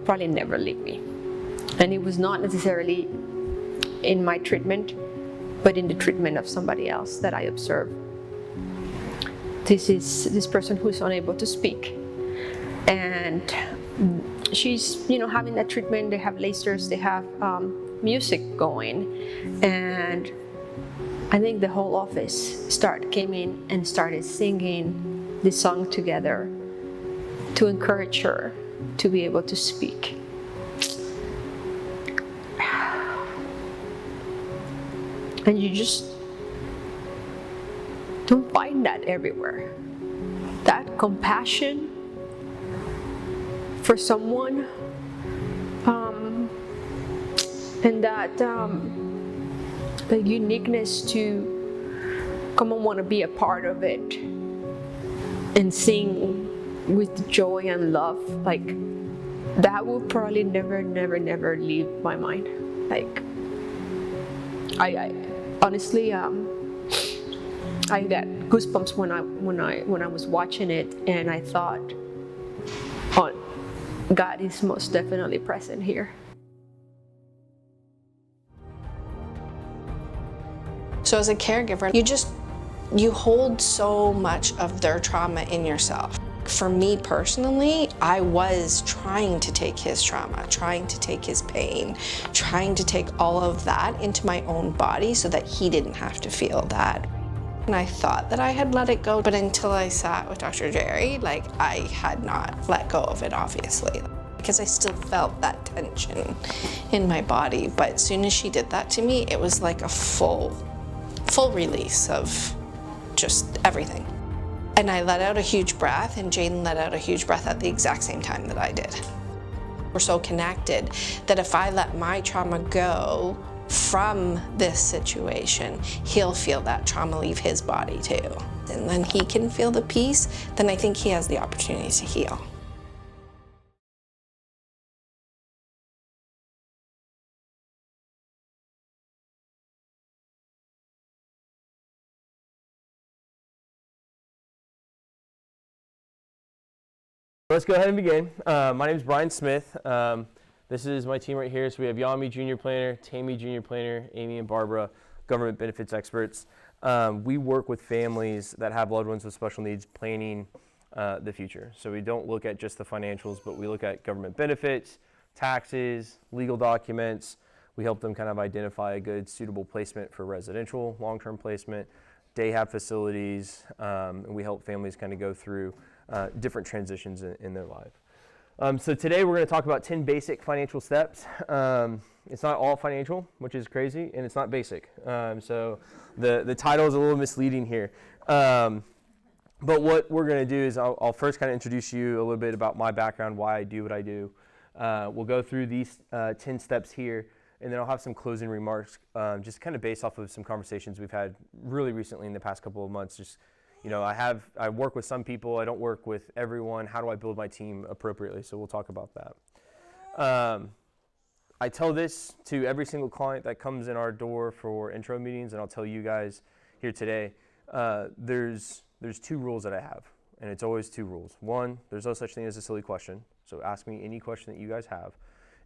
probably never leave me. And it was not necessarily in my treatment, but in the treatment of somebody else that I observed. This is this person who's unable to speak, and she's, having that treatment. They have lasers, they have music going, and I think the whole office came in and started singing this song together to encourage her to be able to speak. And you just don't find that everywhere. That compassion for someone, and that the uniqueness to come and want to be a part of it and sing with joy and love, like that will probably never leave my mind. Like I honestly, I got goosebumps when I was watching it, and I thought, oh, God is most definitely present here. So as a caregiver, you hold so much of their trauma in yourself. For me personally, I was trying to take his trauma, trying to take his pain, trying to take all of that into my own body so that he didn't have to feel that. And I thought that I had let it go, but until I sat with Dr. Jerry, I had not let go of it, obviously, because I still felt that tension in my body. But as soon as she did that to me, it was like a full release of just everything. And I let out a huge breath, and Jaden let out a huge breath at the exact same time that I did. We're so connected that if I let my trauma go from this situation, he'll feel that trauma leave his body too. And then he can feel the peace, then I think he has the opportunity to heal. Let's go ahead and begin. My name is Bryan Smith. This is my team right here. So we have Yami, Junior Planner, Tammy, Junior Planner, Amy and Barbara, government benefits experts. We work with families that have loved ones with special needs planning the future. So we don't look at just the financials, but we look at government benefits, taxes, legal documents. We help them kind of identify a good suitable placement for residential, long-term placement, day hab facilities, and we help families kind of go through different transitions in their life. So today we're going to talk about 10 basic financial steps. It's not all financial, which is crazy, and it's not basic. So the title is a little misleading here. But what we're going to do is I'll first kind of introduce you a little bit about my background, why I do what I do. We'll go through these 10 steps here, and then I'll have some closing remarks, just kind of based off of some conversations we've had really recently in the past couple of months. Just, I work with some people, I don't work with everyone. How do I build my team appropriately? So we'll talk about that. I tell this to every single client that comes in our door for intro meetings, and I'll tell you guys here today. There's 2 rules that I have, and it's always 2 rules. 1, there's no such thing as a silly question, so ask me any question that you guys have.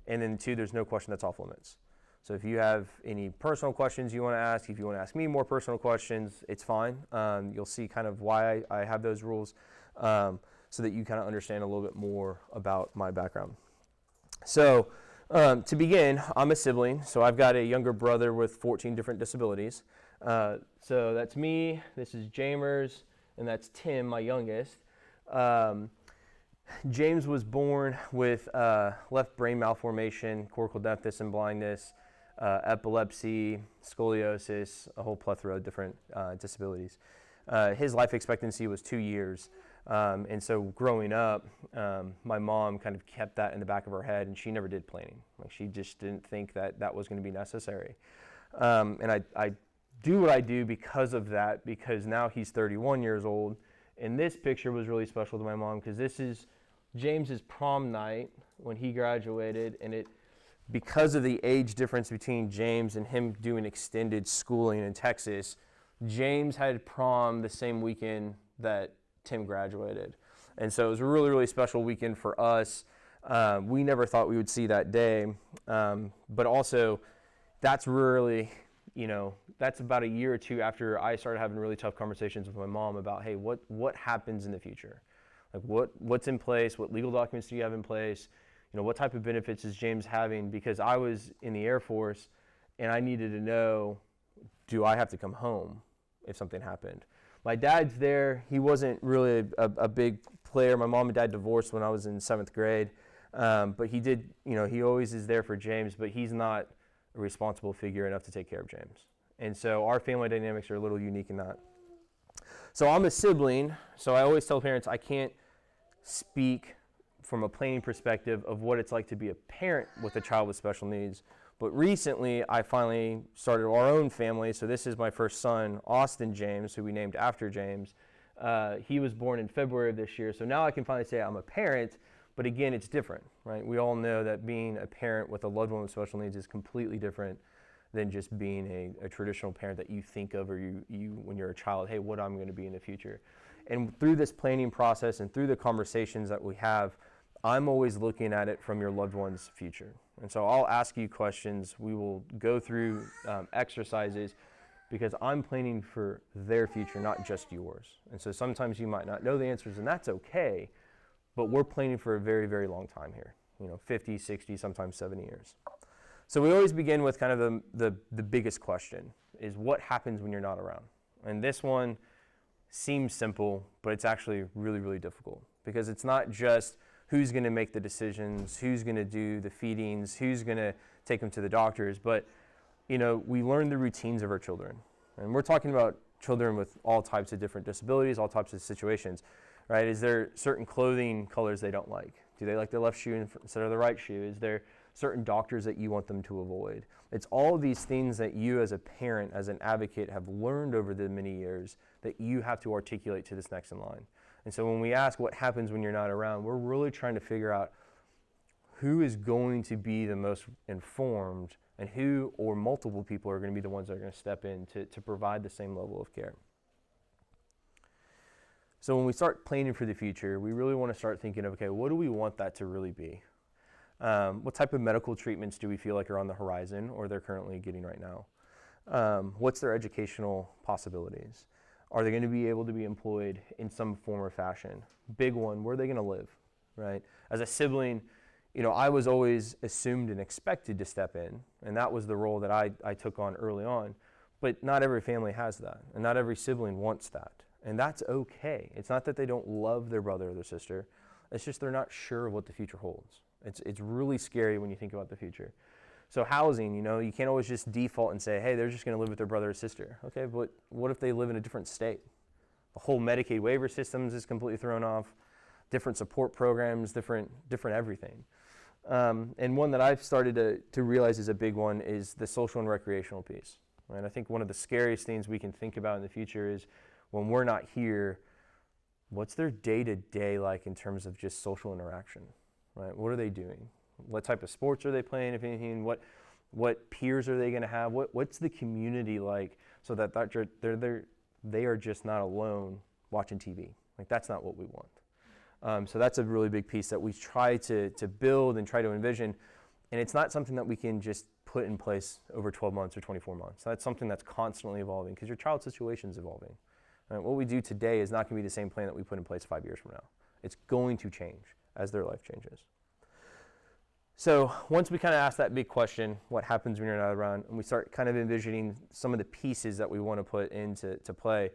And then 2, there's no question that's off limits. So if you have any personal questions you want to ask, if you want to ask me more personal questions, it's fine. You'll see kind of why I have those rules, so that you kind of understand a little bit more about my background. So to begin, I'm a sibling, so I've got a younger brother with 14 different disabilities. So that's me, this is Jamers, and that's Tim, my youngest. James was born with left brain malformation, cortical deafness and blindness, epilepsy, scoliosis, a whole plethora of different disabilities. His life expectancy was 2 years. And so growing up, my mom kind of kept that in the back of her head, and she never did planning. Like, she just didn't think that was going to be necessary. And I do what I do because of that, because now he's 31 years old. And this picture was really special to my mom because this is James's prom night when he graduated, and because of the age difference between James and him doing extended schooling in Texas, James had prom the same weekend that Tim graduated. And so it was a really, really special weekend for us. We never thought we would see that day, but also that's really, that's about a year or two after I started having really tough conversations with my mom about, hey, what happens in the future? Like what's in place? What legal documents do you have in place? What type of benefits is James having? Because I was in the Air Force and I needed to know, do I have to come home if something happened? My dad's there. He wasn't really a big player. My mom and dad divorced when I was in 7th grade. But he did, he always is there for James, but he's not a responsible figure enough to take care of James. And so our family dynamics are a little unique in that. So I'm a sibling, so I always tell parents I can't speak from a planning perspective of what it's like to be a parent with a child with special needs. But recently, I finally started our own family. So this is my first son, Austin James, who we named after James. He was born in February of this year. So now I can finally say I'm a parent. But again, it's different, right? We all know that being a parent with a loved one with special needs is completely different than just being a traditional parent that you think of, or you when you're a child, hey, what I'm going to be in the future. And through this planning process and through the conversations that we have, I'm always looking at it from your loved one's future. And so I'll ask you questions. We will go through exercises because I'm planning for their future, not just yours. And so sometimes you might not know the answers, and that's okay, but we're planning for a very, very long time here, 50, 60, sometimes 70 years. So we always begin with kind of the biggest question is what happens when you're not around? And this one seems simple, but it's actually really, really difficult because it's not just who's going to make the decisions, who's going to do the feedings, who's going to take them to the doctors, but we learn the routines of our children. And we're talking about children with all types of different disabilities, all types of situations, right? Is there certain clothing colors they don't like? Do they like the left shoe instead of the right shoe? Is there certain doctors that you want them to avoid? It's all of these things that you as a parent, as an advocate, have learned over the many years that you have to articulate to this next in line. And so when we ask what happens when you're not around, we're really trying to figure out who is going to be the most informed and who or multiple people are going to be the ones that are going to step in to provide the same level of care. So when we start planning for the future, we really want to start thinking of, okay, what do we want that to really be? What type of medical treatments do we feel like are on the horizon or they're currently getting right now? What's their educational possibilities? Are they going to be able to be employed in some form or fashion? Big one, where are they going to live, right? As a sibling, I was always assumed and expected to step in, and that was the role that I took on early on. But not every family has that, and not every sibling wants that. And that's okay. It's not that they don't love their brother or their sister. It's just they're not sure of what the future holds. It's really scary when you think about the future. So housing, you can't always just default and say, hey, they're just going to live with their brother or sister. Okay, but what if they live in a different state? The whole Medicaid waiver systems is completely thrown off, different support programs, different everything. And one that I've started to realize is a big one is the social and recreational piece. Right? I think one of the scariest things we can think about in the future is when we're not here, what's their day-to-day like in terms of just social interaction? Right? What are they doing? What type of sports are they playing, if anything? What peers are they going to have? What's the community like so that they are just not alone watching TV? Like, that's not what we want. So that's a really big piece that we try to build and try to envision. And it's not something that we can just put in place over 12 months or 24 months. That's something that's constantly evolving because your child's situation is evolving. Right? What we do today is not going to be the same plan that we put in place 5 years from now. It's going to change as their life changes. So once we kind of ask that big question, what happens when you're not around, and we start kind of envisioning some of the pieces that we want to put into play,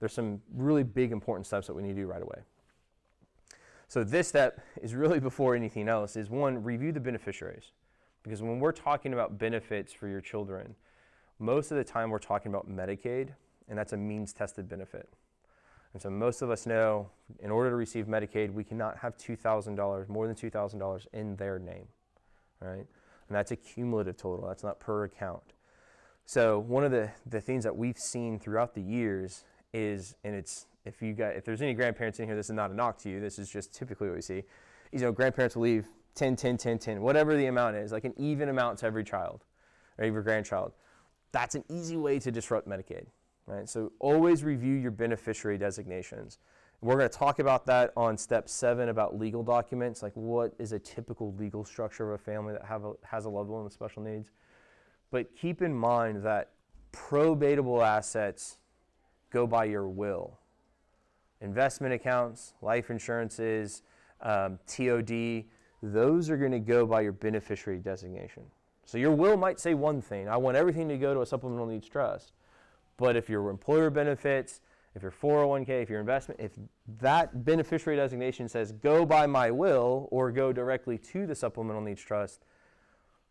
there's some really big important steps that we need to do right away. So this step is really before anything else, is one, review the beneficiaries. Because when we're talking about benefits for your children, most of the time we're talking about Medicaid, and that's a means-tested benefit. And so most of us know in order to receive Medicaid, we cannot have $2,000, more than $2,000 in their name. Right? And that's a cumulative total. That's not per account. So one of the things that we've seen throughout the years is, and it's if there's any grandparents in here, this is not a knock to you. This is just typically what we see. Grandparents will leave 10, 10, 10, 10, whatever the amount is, like an even amount to every child or every grandchild. That's an easy way to disrupt Medicaid. Right? So always review your beneficiary designations. We're going to talk about that on step 7 about legal documents, like what is a typical legal structure of a family that has a loved one with special needs. But keep in mind that probatable assets go by your will. Investment accounts, life insurances, TOD, those are going to go by your beneficiary designation. So your will might say one thing, I want everything to go to a supplemental needs trust. But if your employer benefits, if your 401k, if your investment, if that beneficiary designation says go by my will or go directly to the supplemental needs trust,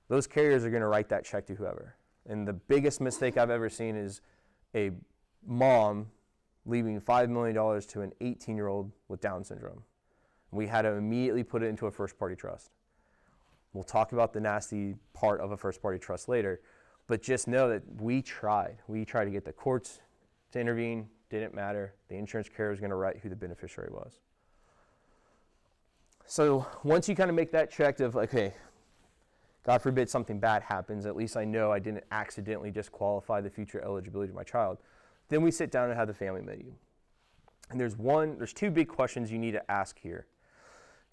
those carriers are going to write that check to whoever. And the biggest mistake I've ever seen is a mom leaving $5 million to an 18-year-old with Down syndrome. We had to immediately put it into a first-party trust. We'll talk about the nasty part of a first-party trust later, but just know that we tried. We tried to get the courts to intervene, didn't matter. The insurance carrier was going to write who the beneficiary was. So once you kind of make that check of, okay, God forbid something bad happens, at least I know I didn't accidentally disqualify the future eligibility of my child, then we sit down and have the family meeting. And there's two big questions you need to ask here.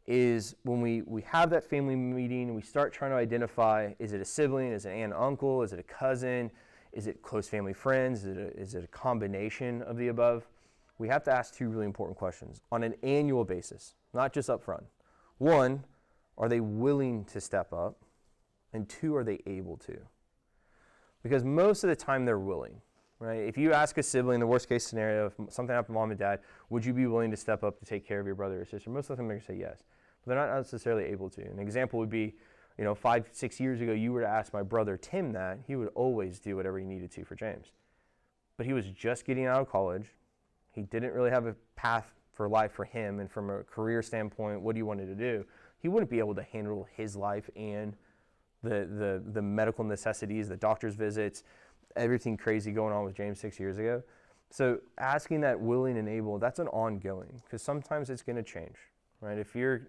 Is when we have that family meeting and we start trying to identify, is it a sibling, is it an aunt and uncle, is it a cousin, is it close family friends, is it a combination of the above? We have to ask two really important questions on an annual basis, not just up front. One, are they willing to step up? And two, are they able to? Because most of the time they're willing, right? If you ask a sibling, the worst case scenario, if something happened to mom and dad, would you be willing to step up to take care of your brother or sister? Most of them are going to say yes, but they're not necessarily able to. An example would be, 5-6 years ago, you were to ask my brother Tim that, he would always do whatever he needed to for James. But he was just getting out of college. He didn't really have a path for life for him, and from a career standpoint, what he wanted to do, he wouldn't be able to handle his life and the medical necessities, the doctor's visits, everything crazy going on with James 6 years ago. So asking that willing and able, that's an ongoing, because sometimes it's going to change, right? If you're,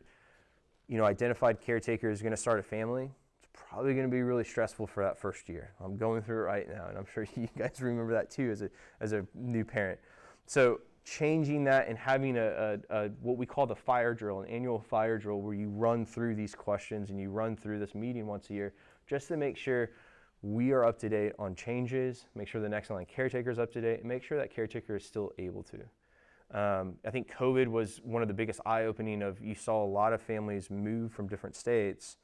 identified caretaker is going to start a family, it's probably going to be really stressful for that first year. I'm going through it right now, and I'm sure you guys remember that too as a new parent. So changing that and having a what we call the fire drill, an annual fire drill where you run through these questions and you run through this meeting once a year just to make sure we are up to date on changes, make sure the next line caretaker is up to date, and make sure that caretaker is still able to. I think COVID was one of the biggest eye-opening of, you saw a lot of families move from different states,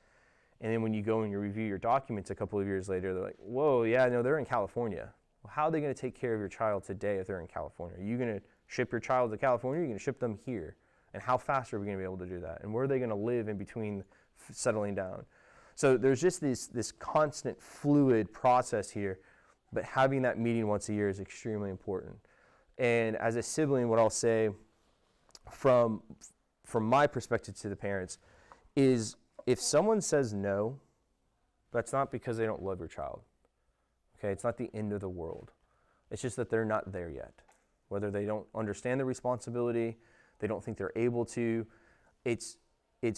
and then when you go and you review your documents a couple of years later, they're like, whoa, yeah, no, they're in California. Well, how are they going to take care of your child today if they're in California? Are you going to ship your child to California, or are you going to ship them here? And how fast are we going to be able to do that? And where are they going to live in between settling down? So there's just this constant fluid process here, but having that meeting once a year is extremely important. And as a sibling, what I'll say from my perspective to the parents is, if someone says no, that's not because they don't love your child. Okay, it's not the end of the world. It's just that they're not there yet. Whether they don't understand the responsibility, they don't think they're able to, it's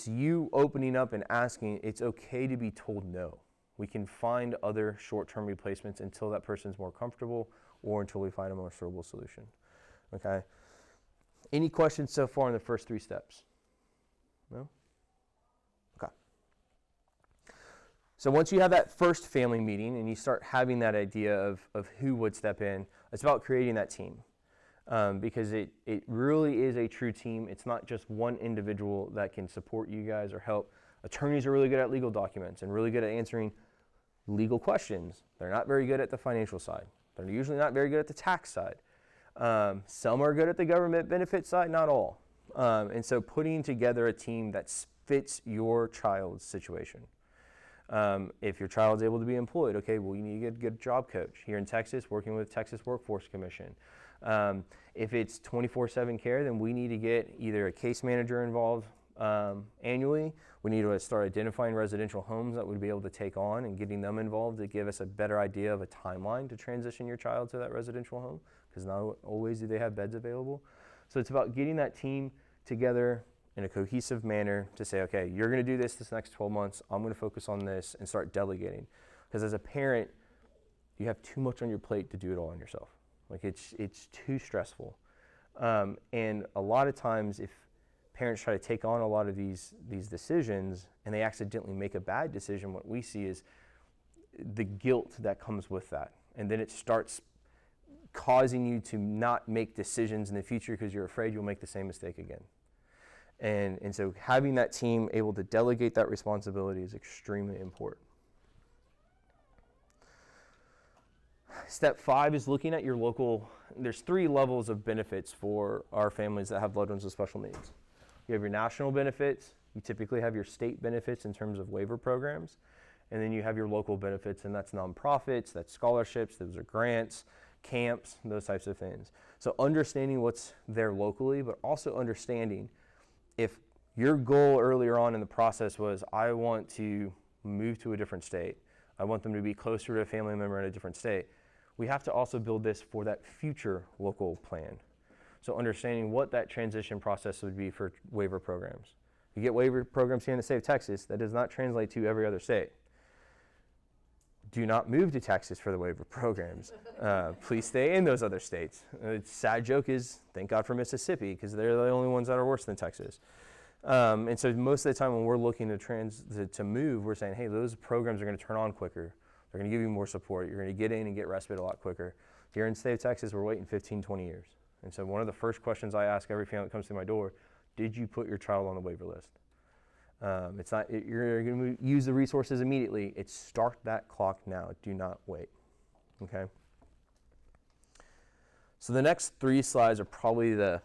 you opening up and asking, it's okay to be told no. We can find other short-term replacements until that person's more comfortable or until we find a more suitable solution. Okay? Any questions so far on the first 3 steps? No? Okay. So once you have that first family meeting and you start having that idea of who would step in, it's about creating that team. Because it really is a true team. It's not just one individual that can support you guys or help. Attorneys are really good at legal documents and really good at answering legal questions. They're not very good at the financial side. They're usually not very good at the tax side. Some are good at the government benefit side, not all. And so putting together a team that fits your child's situation. If your child's able to be employed, okay, well, you need to get a good job coach. Here in Texas, working with Texas Workforce Commission. If it's 24/7 care, then we need to get either a case manager involved annually. We need to start identifying residential homes that we'd be able to take on and getting them involved to give us a better idea of a timeline to transition your child to that residential home, because not always do they have beds available. So it's about getting that team together in a cohesive manner to say, okay, you're going to do this next 12 months. I'm going to focus on this, and start delegating. Because as a parent, you have too much on your plate to do it all on yourself. Like it's too stressful. And a lot of times if parents try to take on a lot of these decisions and they accidentally make a bad decision, what we see is the guilt that comes with that. And then it starts causing you to not make decisions in the future because you're afraid you'll make the same mistake again. And so having that team able to delegate that responsibility is extremely important. Step 5 is looking at your local. There's 3 levels of benefits for our families that have loved ones with special needs. You have your national benefits, you typically have your state benefits in terms of waiver programs, and then you have your local benefits, and that's nonprofits, that's scholarships, those are grants, camps, those types of things. So understanding what's there locally, but also understanding if your goal earlier on in the process was, I want to move to a different state, I want them to be closer to a family member in a different state, we have to also build this for that future local plan. So understanding what that transition process would be for waiver programs. You get waiver programs here in the state of Texas, that does not translate to every other state. Do not move to Texas for the waiver programs. Please stay in those other states. Sad joke is, thank God for Mississippi, because they're the only ones that are worse than Texas. And so most of the time when we're looking to move, we're saying, hey, those programs are going to turn on quicker. They're going to give you more support. You're going to get in and get respite a lot quicker. Here in the state of Texas, we're waiting 15, 20 years. And so one of the first questions I ask every family that comes through my door, did you put your child on the waiver list? It's not, you're going to use the resources immediately. It's start that clock now. Do not wait. Okay? So the next 3 slides are probably the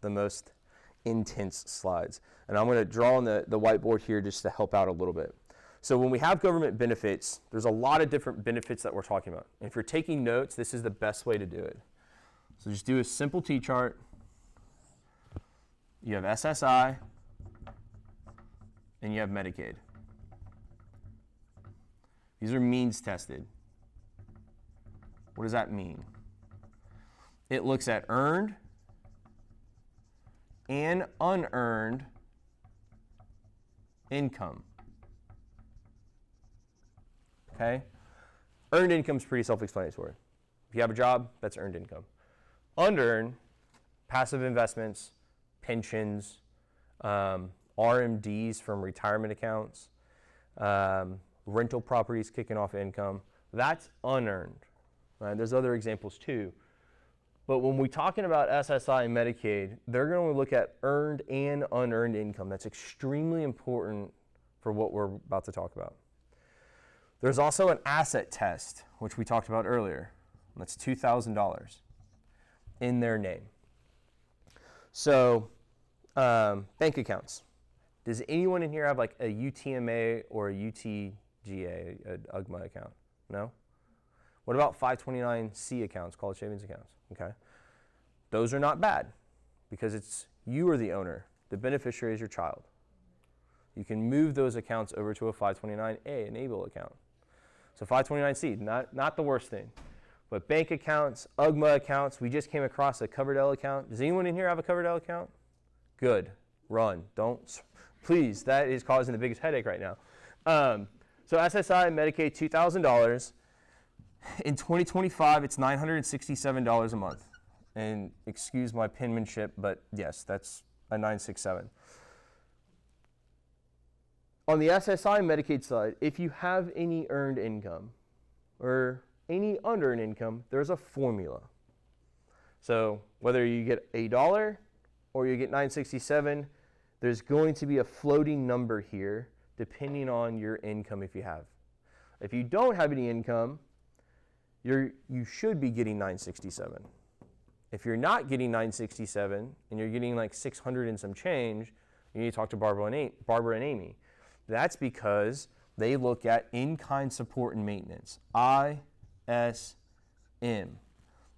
most intense slides. And I'm going to draw on the whiteboard here just to help out a little bit. So when we have government benefits, there's a lot of different benefits that we're talking about. And if you're taking notes, this is the best way to do it. So just do a simple T-chart. You have SSI, and you have Medicaid. These are means tested. What does that mean? It looks at earned and unearned income. Okay? Earned income is pretty self-explanatory. If you have a job, that's earned income. Unearned, passive investments, pensions, RMDs from retirement accounts, rental properties kicking off income, that's unearned. Right? There's other examples too. But when we're talking about SSI and Medicaid, they're going to look at earned and unearned income. That's extremely important for what we're about to talk about. There's also an asset test, which we talked about earlier. That's $2,000 in their name. So bank accounts. Does anyone in here have like a UTMA or a UTGA, an UGMA account? No? What about 529C accounts, college savings accounts? Okay. Those are not bad because it's you are the owner. The beneficiary is your child. You can move those accounts over to a 529A, an ABLE account. So 529C, not the worst thing. But bank accounts, UGMA accounts, we just came across a Covered L account. Does anyone in here have a Covered L account? Good. Run. Don't. Please, that is causing the biggest headache right now. So SSI and Medicaid, $2,000. In 2025, it's $967 a month. And excuse my penmanship, but yes, that's a 967. On the SSI Medicaid side, if you have any earned income or any unearned income, there's a formula. So whether you get $1 or you get $967, there's going to be a floating number here depending on your income if you have. If you don't have any income, you should be getting $967. If you're not getting $967 and you're getting like $600 and some change, you need to talk to Barbara and Amy. That's because they look at in-kind support and maintenance, ISM.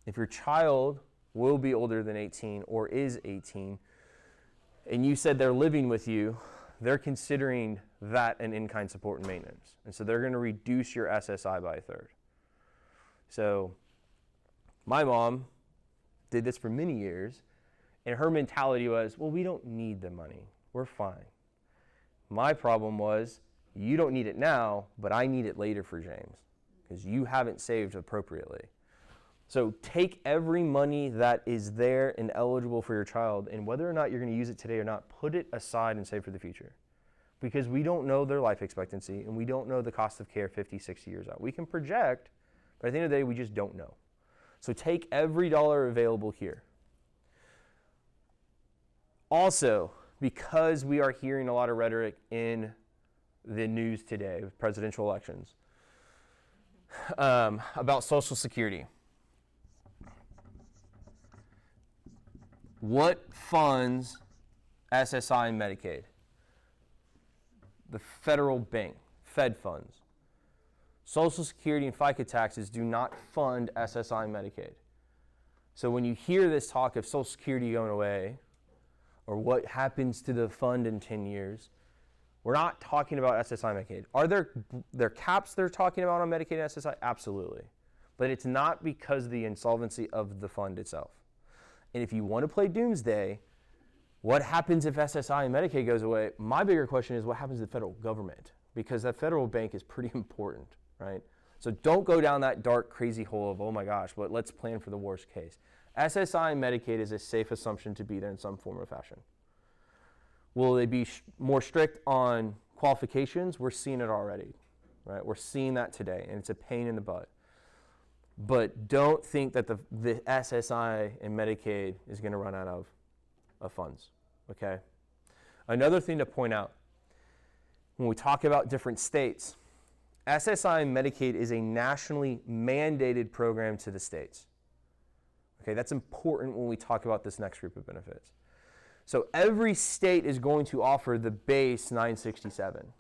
If your child will be older than 18 or is 18, and you said they're living with you, they're considering that an in-kind support and maintenance. And so they're going to reduce your SSI by a third. So my mom did this for many years, and her mentality was, well, we don't need the money. We're fine. My problem was, you don't need it now, but I need it later for James, because you haven't saved appropriately. So take every money that is there and eligible for your child, and whether or not you're going to use it today or not, put it aside and save for the future. Because we don't know their life expectancy, and we don't know the cost of care 50, 60 years out. We can project, but at the end of the day, we just don't know. So take every dollar available here. Also, because we are hearing a lot of rhetoric in the news today with presidential elections about Social Security. What funds SSI and Medicaid? The federal bank, Fed funds. Social Security and FICA taxes do not fund SSI and Medicaid. So when you hear this talk of Social Security going away, or what happens to the fund in 10 years, we're not talking about SSI and Medicaid. Are there caps they're talking about on Medicaid and SSI? Absolutely. But it's not because of the insolvency of the fund itself. And if you want to play doomsday, what happens if SSI and Medicaid goes away? My bigger question is what happens to the federal government? Because that federal bank is pretty important, right? So don't go down that dark, crazy hole of, oh my gosh, but let's plan for the worst case. SSI and Medicaid is a safe assumption to be there in some form or fashion. Will they be more strict on qualifications? We're seeing it already, right? We're seeing that today, and it's a pain in the butt. But don't think that the SSI and Medicaid is going to run out of funds, okay? Another thing to point out, when we talk about different states, SSI and Medicaid is a nationally mandated program to the states. Okay, that's important when we talk about this next group of benefits. So every state is going to offer the base 967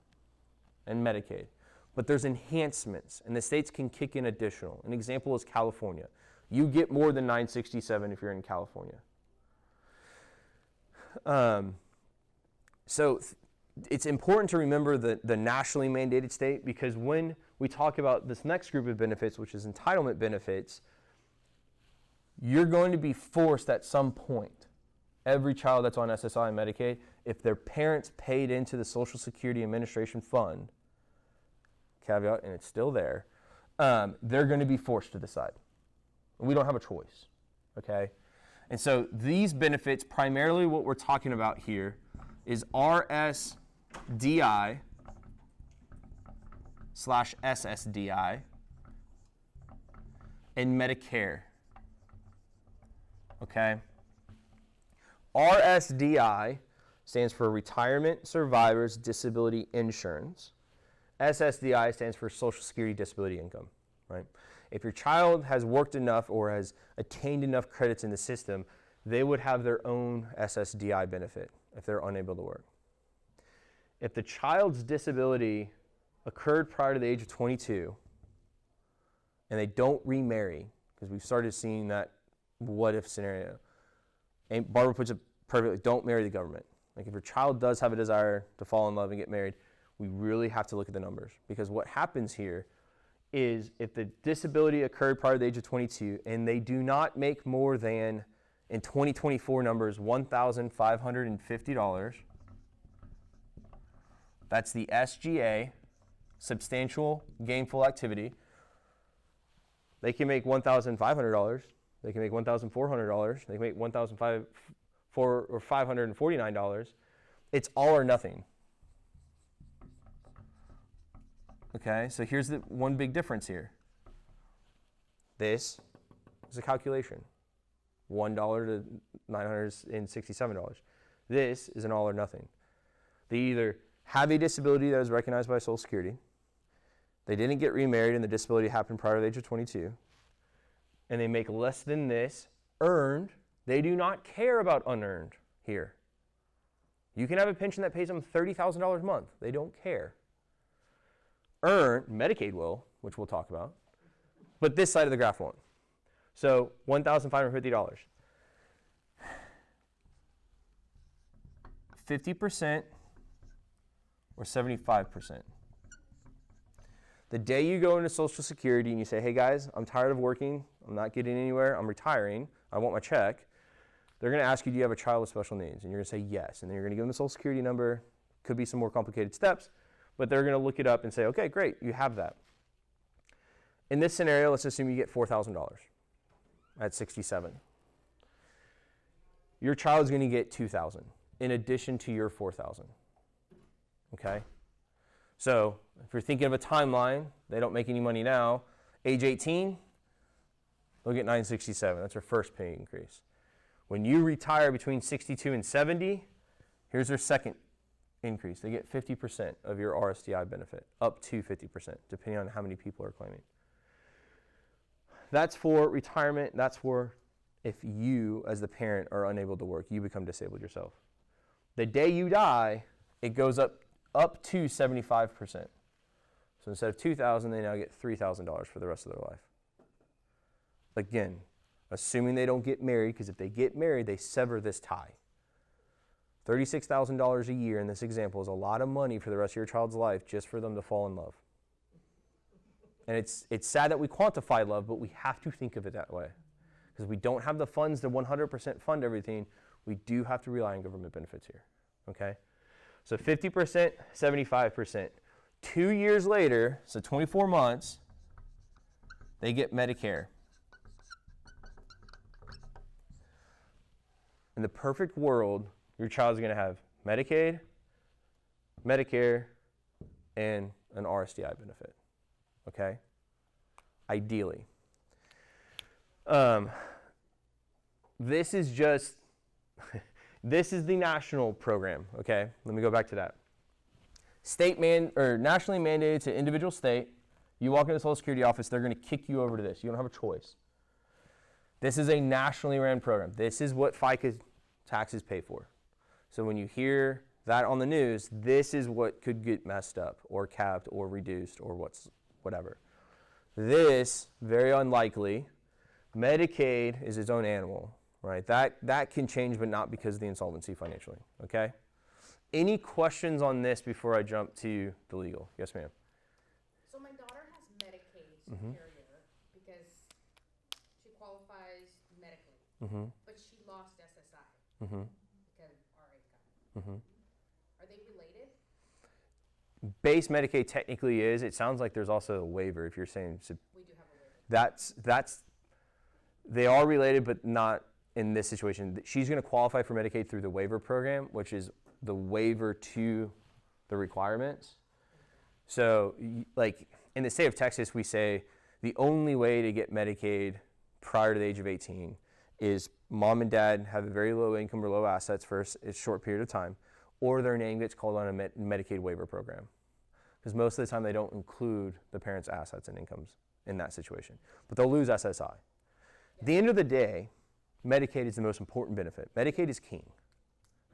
and Medicaid. But there's enhancements, and the states can kick in additional. An example is California. You get more than 967 if you're in California. So it's important to remember the nationally mandated state, because when we talk about this next group of benefits, which is entitlement benefits, you're going to be forced at some point, every child that's on SSI and Medicaid, if their parents paid into the Social Security Administration Fund, caveat, and it's still there, they're going to be forced to decide. We don't have a choice, okay? And so these benefits, primarily what we're talking about here is RSDI/SSDI and Medicare, okay? RSDI stands for Retirement Survivors Disability Insurance. SSDI stands for Social Security Disability Income, right? If your child has worked enough or has attained enough credits in the system, they would have their own SSDI benefit if they're unable to work. If the child's disability occurred prior to the age of 22 and they don't remarry, because we've started seeing that what if scenario, and Barbara puts it perfectly, don't marry the government. Like if your child does have a desire to fall in love and get married, we really have to look at the numbers, because what happens here is if the disability occurred prior to the age of 22 and they do not make more than, in 2024 numbers, $1,550, that's the SGA, substantial gainful activity. They can make $1,500, they can make $1,400, they can make $549. It's all or nothing. Okay, so here's the one big difference here. This is a calculation, $1 to $967. This is an all or nothing. They either have a disability that is recognized by Social Security, they didn't get remarried and the disability happened prior to the age of 22, and they make less than this earned. They do not care about unearned here. You can have a pension that pays them $30,000 a month. They don't care. Earned, Medicaid will, which we'll talk about, but this side of the graph won't. So $1,550. 50% or 75%. The day you go into Social Security and you say, hey guys, I'm tired of working, I'm not getting anywhere, I'm retiring, I want my check, they're going to ask you, do you have a child with special needs? And you're going to say yes, and then you're going to give them the Social Security number, could be some more complicated steps, but they're going to look it up and say, okay, great, you have that. In this scenario, let's assume you get $4,000. at 67. Your child's going to get $2,000 in addition to your $4,000. Okay? So if you're thinking of a timeline, they don't make any money now. Age 18, they'll get $967. That's their first pay increase. When you retire between 62 and 70, here's their second increase. They get 50% of your RSDI benefit, up to 50%, depending on how many people are claiming. That's for retirement. That's for if you, as the parent, are unable to work, you become disabled yourself. The day you die, it goes up to 75%. So instead of $2,000, they now get $3,000 for the rest of their life. Again, assuming they don't get married, because if they get married, they sever this tie. $36,000 a year in this example is a lot of money for the rest of your child's life just for them to fall in love. And it's sad that we quantify love, but we have to think of it that way. Because we don't have the funds to 100% fund everything, we do have to rely on government benefits here. Okay? So 50%, 75%. 2 years later, so 24 months, they get Medicare. In the perfect world, your child's going to have Medicaid, Medicare, and an RSDI benefit. Okay? Ideally. This is just, this is the national program. Okay? Let me go back to that. Nationally mandated to individual state. You walk into the Social Security office, they're going to kick you over to this. You don't have a choice. This is a nationally ran program. This is what FICA taxes pay for. So when you hear that on the news, this is what could get messed up or capped or reduced or whatever. This, very unlikely. Medicaid is its own animal, right? That can change, but not because of the insolvency financially, okay? Any questions on this before I jump to the legal? Yes, ma'am. So my daughter has Medicaid caregiver because she qualifies medically, but she lost SSI because our income. Are they related? Base Medicaid technically is. It sounds like there's also a waiver if you're saying. So We do have a waiver. They are related, but not in this situation. She's going to qualify for Medicaid through the waiver program, which is the waiver to the requirements. So like in the state of Texas, we say the only way to get Medicaid prior to the age of 18 is mom and dad have a very low income or low assets for a short period of time, or their name gets called on a Medicaid waiver program. Because most of the time they don't include the parents' assets and incomes in that situation. But they'll lose SSI. At the end of the day, Medicaid is the most important benefit. Medicaid is king.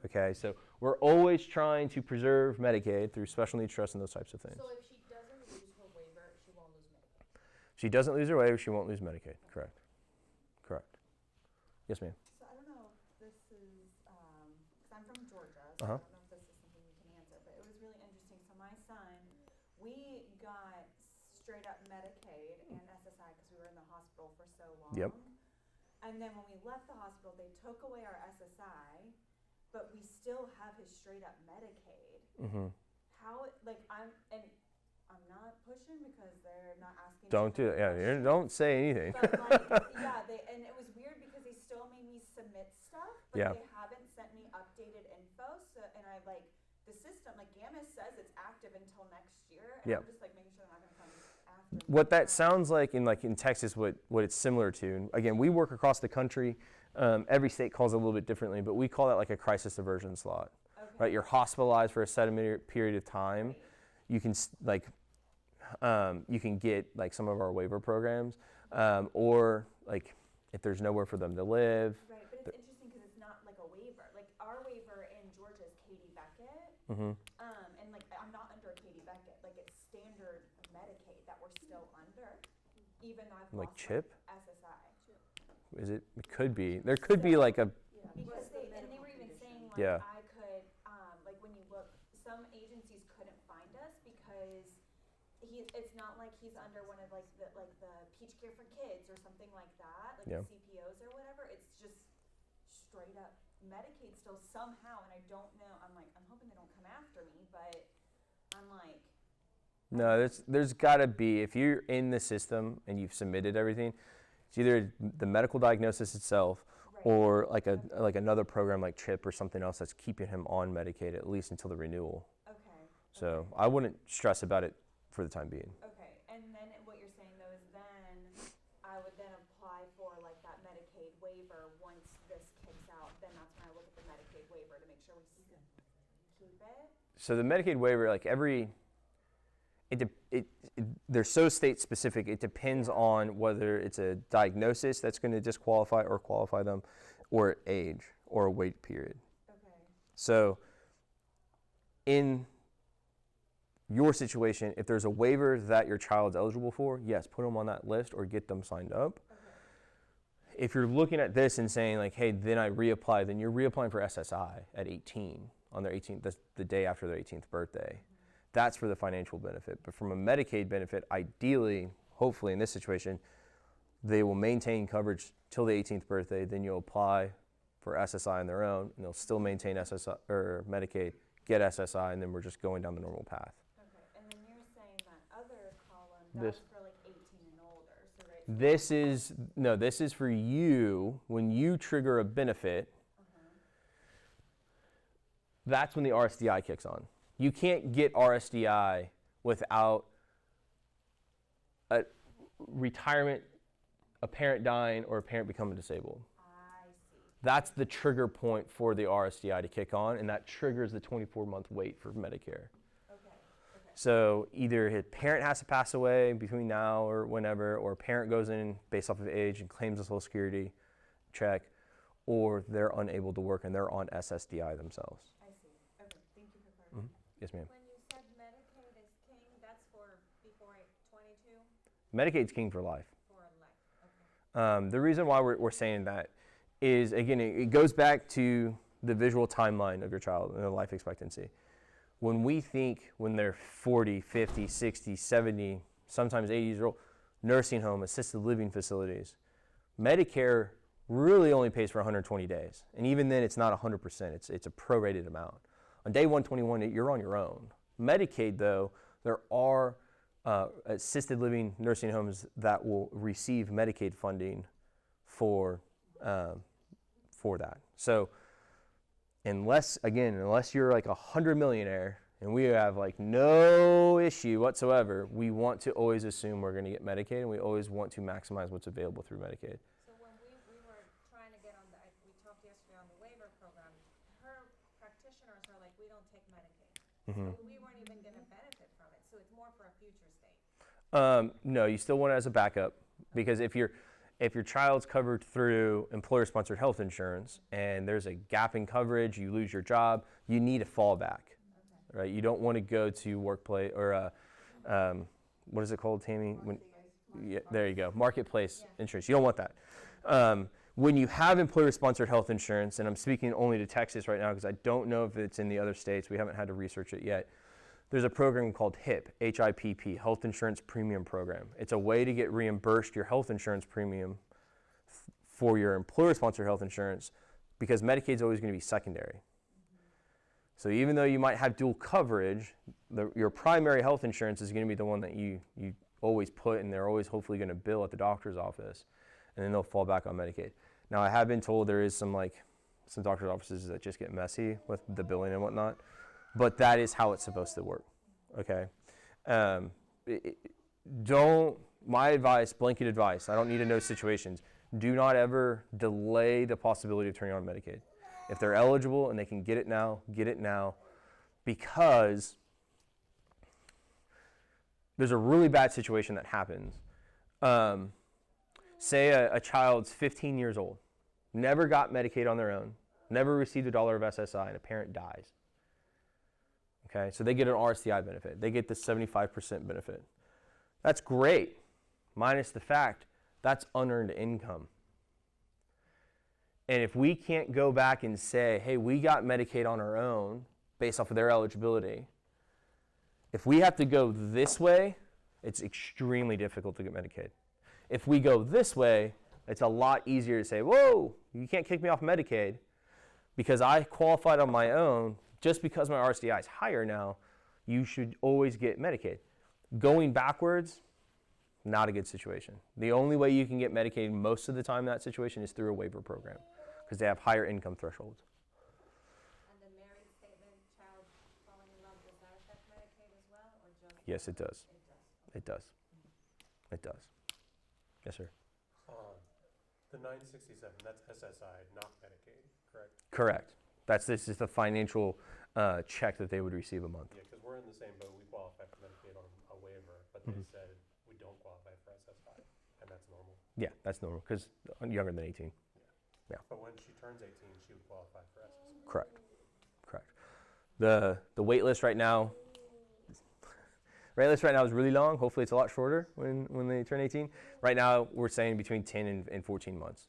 Okay, so we're always trying to preserve Medicaid through special needs trust and those types of things. So if she doesn't lose her waiver, she won't lose Medicaid. If she doesn't lose her waiver, she won't lose Medicaid. Correct. Correct. Yes, ma'am. So I don't know if this is, because I'm from Georgia, so I don't know if this is something you can answer, but it was really interesting. So my son, we got straight up Medicaid and SSI because we were in the hospital for so long. Yep. And then when we left the hospital, they took away our SSI, but we still have his straight up Medicaid. How, like, I'm not pushing because they're not asking. Don't do that. Yeah, don't say anything. But like, yeah, and it was weird because they still made me submit stuff, but Yeah. they haven't sent me updated info. So, and I like the system, like GAMIS says it's active until next year. And Yeah. I'm just like making sure they're not going to come after me. What that sounds like in Texas, what it's similar to, and again, we work across the country. Every state calls it a little bit differently, but we call that like a crisis aversion slot. Okay. Right? You're hospitalized for a set period of time. You can you can get like some of our waiver programs, or like if there's nowhere for them to live. Right, but it's interesting because it's not like a waiver. Like our waiver in Georgia is Katie Beckett. And like I'm not under Katie Beckett. Like it's standard Medicaid that we're still under, even though I've Like lost CHIP? my SSI. Is it? It could be. There could be like a. Because they were even saying like Yeah. I could like when you look, some agencies couldn't find us because it's not like he's under one of like the Peach Care for Kids or something like that, like Yeah. the CPOs or whatever. It's just straight up Medicaid still somehow, and I don't know. I'm hoping they don't come after me, but I'm like. No, there's got to be, if you're in the system and you've submitted everything, It's either the medical diagnosis itself or like another program like CHIP or something else that's keeping him on Medicaid at least until the renewal. Okay. So I wouldn't stress about it for the time being. Okay, and then what you're saying though is then I would then apply for like that Medicaid waiver once this kicks out. Then that's when I look at the Medicaid waiver to make sure we keep it. So the Medicaid waiver, like they're so state specific. It depends on whether it's a diagnosis that's going to disqualify or qualify them, or age or a wait period. Okay. So in your situation, if there's a waiver that your child's eligible for, yes, put them on that list or get them signed up. Okay. If you're looking at this and saying like, hey, then I reapply, then you're reapplying for SSI at 18 on their 18th, the day after their 18th birthday. That's for the financial benefit. But from a Medicaid benefit, ideally, hopefully in this situation, they will maintain coverage till the 18th birthday. Then you'll apply for SSI on their own, and they'll still maintain SSI or Medicaid, get SSI, and then we're just going down the normal path. Okay, and then you're saying that other column, that's for like 18 and older, so right? This is for you when you trigger a benefit. That's when the RSDI kicks on. You can't get RSDI without a retirement, a parent dying, or a parent becoming disabled. I see. That's the trigger point for the RSDI to kick on, and that triggers the 24-month wait for Medicare. Okay. So either his parent has to pass away between now or whenever, or a parent goes in based off of age and claims a Social Security check, or they're unable to work and they're on SSDI themselves. I see. Okay, thank you for clarifying. Yes, ma'am. When you said Medicaid is king, that's for before 22? Medicaid's king for life. For life, okay. The reason why we're saying that is, again, it goes back to the visual timeline of your child and their life expectancy. When we think when they're 40, 50, 60, 70, sometimes 80 years old, nursing home, assisted living facilities, Medicare really only pays for 120 days. And even then, it's not 100%. It's a prorated amount. On day 121, you're on your own. Medicaid, though, there are assisted living nursing homes that will receive Medicaid funding for that. So unless you're like 100 millionaire and we have like no issue whatsoever, we want to always assume we're going to get Medicaid, and we always want to maximize what's available through Medicaid. So when we were trying to get on we talked yesterday on the waiver program, her practitioners are like, we don't take Medicaid. So we weren't even going to benefit from it. So it's more for a future state. No, you still want it as a backup, because if your child's covered through employer-sponsored health insurance and there's a gap in coverage, you lose your job, you need a fallback, right? You don't want to go to workplace or what is it called, Tammy? Yeah, there you go, marketplace insurance. You don't want that. When you have employer-sponsored health insurance, and I'm speaking only to Texas right now because I don't know if it's in the other states. We haven't had to research it yet. There's a program called HIP, H-I-P-P, Health Insurance Premium Program. It's a way to get reimbursed your health insurance premium for your employer-sponsored health insurance, because Medicaid's always going to be secondary. So even though you might have dual coverage, your primary health insurance is going to be the one that you always put, and they're always hopefully going to bill at the doctor's office, and then they'll fall back on Medicaid. Now, I have been told there is some doctor's offices that just get messy with the billing and whatnot. But that is how it's supposed to work, okay? My advice, blanket advice, I don't need to know situations, do not ever delay the possibility of turning on Medicaid. If they're eligible and they can get it now, because there's a really bad situation that happens. Say a child's 15 years old, never got Medicaid on their own, never received $1 of SSI, and a parent dies. Okay, so they get an RSDI benefit. They get the 75% benefit. That's great, minus the fact that's unearned income. And if we can't go back and say, hey, we got Medicaid on our own based off of their eligibility, if we have to go this way, it's extremely difficult to get Medicaid. If we go this way, it's a lot easier to say, whoa, you can't kick me off Medicaid because I qualified on my own. Just because my RSDI is higher now, you should always get Medicaid. Going backwards, Not a good situation. The only way you can get Medicaid most of the time in that situation is through a waiver program because they have higher income thresholds. And the married statement, child falling in love, does that affect Medicaid as well, or just? Yes, it does. It does. It does. It does. Yes, sir. The 967, that's SSI, not Medicaid, correct? Correct. This is the financial check that they would receive a month. Yeah, because we're in the same boat. We qualify for Medicaid on a waiver, but they said we don't qualify for SSI, and that's normal. Yeah, that's normal because younger than 18. But when she turns 18, she would qualify for SSI. Correct. Correct. The wait list right now. Wait list right now is really long. Hopefully, it's a lot shorter when they turn 18. Right now, we're saying between 10 and 14 months.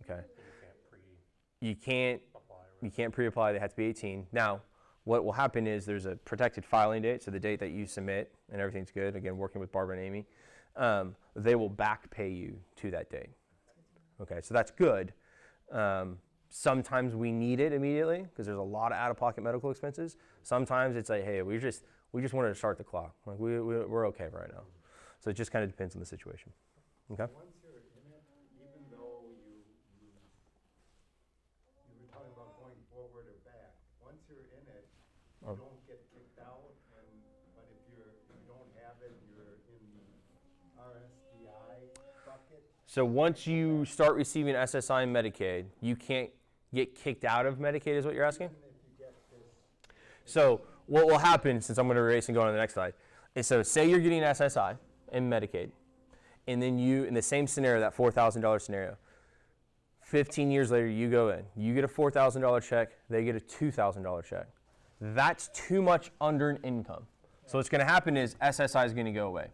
Okay. You can't pre-apply. They have to be 18. Now, what will happen is there's a protected filing date, so the date that you submit and everything's good. Again, working with Barbara and Amy, they will back pay you to that date. Okay, so that's good. Sometimes we need it immediately because there's a lot of out-of-pocket medical expenses. Sometimes it's like, hey, we just wanted to start the clock. Like we're okay right now. So it just kind of depends on the situation. Okay. Once you're in it, even though you were talking about going forward or back, once you're in it, you don't get kicked out. But if you don't have it, you're in the RSDI bucket. So once you start receiving SSI and Medicaid, you can't get kicked out of Medicaid, is what you're asking? Even if you get this, So what will happen, since I'm going to erase and go on to the next slide, is so say you're getting SSI and Medicaid, and then you, in the same scenario, that $4,000 scenario, 15 years later, you go in, you get a $4,000 check, they get a $2,000 check. That's too much under an income. So what's going to happen is SSI is going to go away.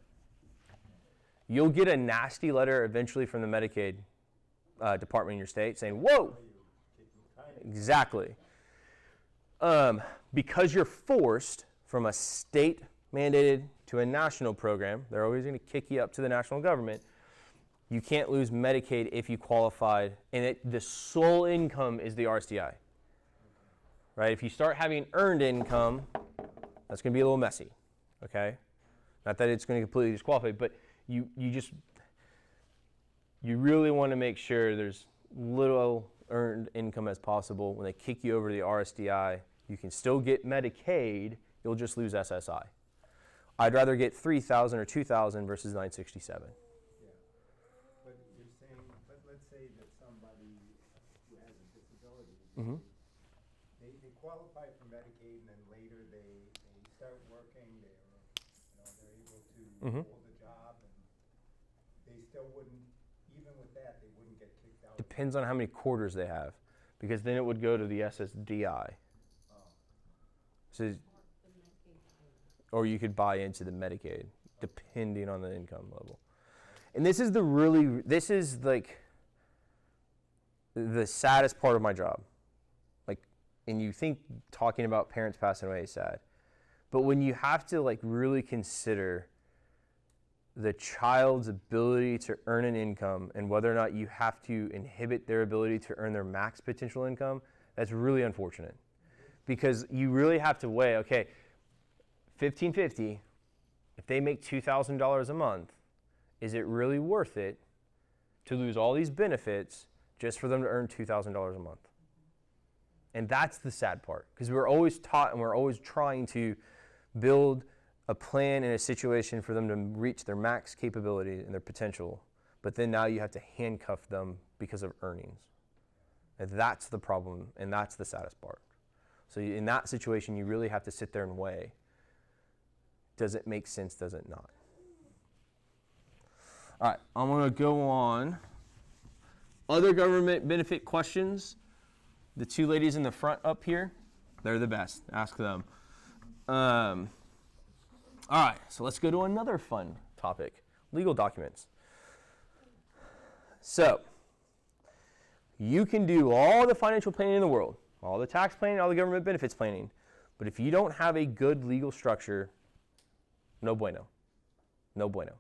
You'll get a nasty letter eventually from the Medicaid department in your state saying, whoa, exactly. Because you're forced from a state mandated to a national program, they're always going to kick you up to the national government. You can't lose Medicaid if you qualified, and the sole income is the RSDI. Right? If you start having earned income, that's going to be a little messy. Okay? Not that it's going to completely disqualify, but you really want to make sure there's little earned income as possible. When they kick you over to the RSDI, you can still get Medicaid, you'll just lose SSI. I'd rather get $3,000 or $2,000 versus $967. yeah. But you're saying, let's say that somebody who has a disability, they qualify for Medicaid, and then later they start working, they're able to hold a job, and they still wouldn't, even with that, they wouldn't get kicked out. Depends on how many quarters they have, because then it would go to the SSDI. So, or you could buy into the Medicaid, depending on the income level. And this is like the saddest part of my job. Like, and you think talking about parents passing away is sad, but when you have to like really consider the child's ability to earn an income and whether or not you have to inhibit their ability to earn their max potential income, that's really unfortunate. Because you really have to weigh, okay, $1,550, if they make $2,000 a month, is it really worth it to lose all these benefits just for them to earn $2,000 a month? And that's the sad part, because we're always taught and we're always trying to build a plan in a situation for them to reach their max capability and their potential, but then now you have to handcuff them because of earnings. And that's the problem, and that's the saddest part. So in that situation, you really have to sit there and weigh, does it make sense, does it not? All right, I'm going to go on. Other government benefit questions. The two ladies in the front up here, they're the best. Ask them. All right, so let's go to another fun topic, legal documents. So you can do all the financial planning in the world, all the tax planning, all the government benefits planning, but if you don't have a good legal structure, no bueno. No bueno.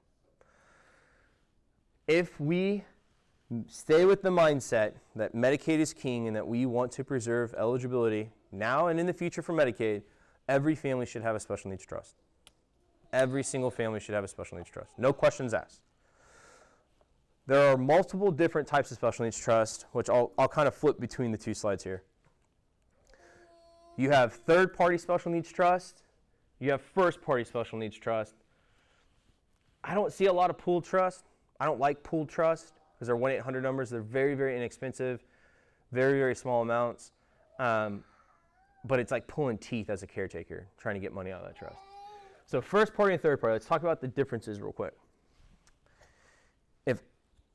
If we stay with the mindset that Medicaid is king and that we want to preserve eligibility now and in the future for Medicaid, every family should have a special needs trust. Every single family should have a special needs trust. No questions asked. There are multiple different types of special needs trust, which I'll kind of flip between the two slides here. You have third-party special needs trust. You have first-party special needs trust. I don't see a lot of pooled trust. I don't like pooled trust because they're 1-800 numbers. They're very, very inexpensive, very, very small amounts. But it's like pulling teeth as a caretaker, trying to get money out of that trust. So first party and third party, let's talk about the differences real quick.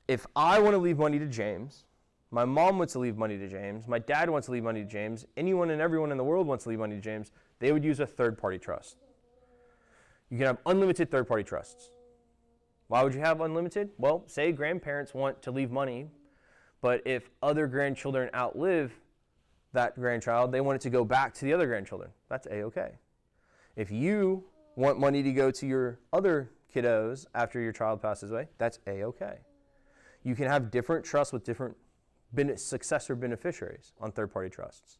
If I want to leave money to James, my mom wants to leave money to James, my dad wants to leave money to James, anyone and everyone in the world wants to leave money to James, they would use a third party trust. You can have unlimited third party trusts. Why would you have unlimited? Well, say grandparents want to leave money, but if other grandchildren outlive that grandchild, they want it to go back to the other grandchildren. That's A-okay. If you want money to go to your other kiddos after your child passes away, that's A-okay. You can have different trusts with different successor beneficiaries on third-party trusts.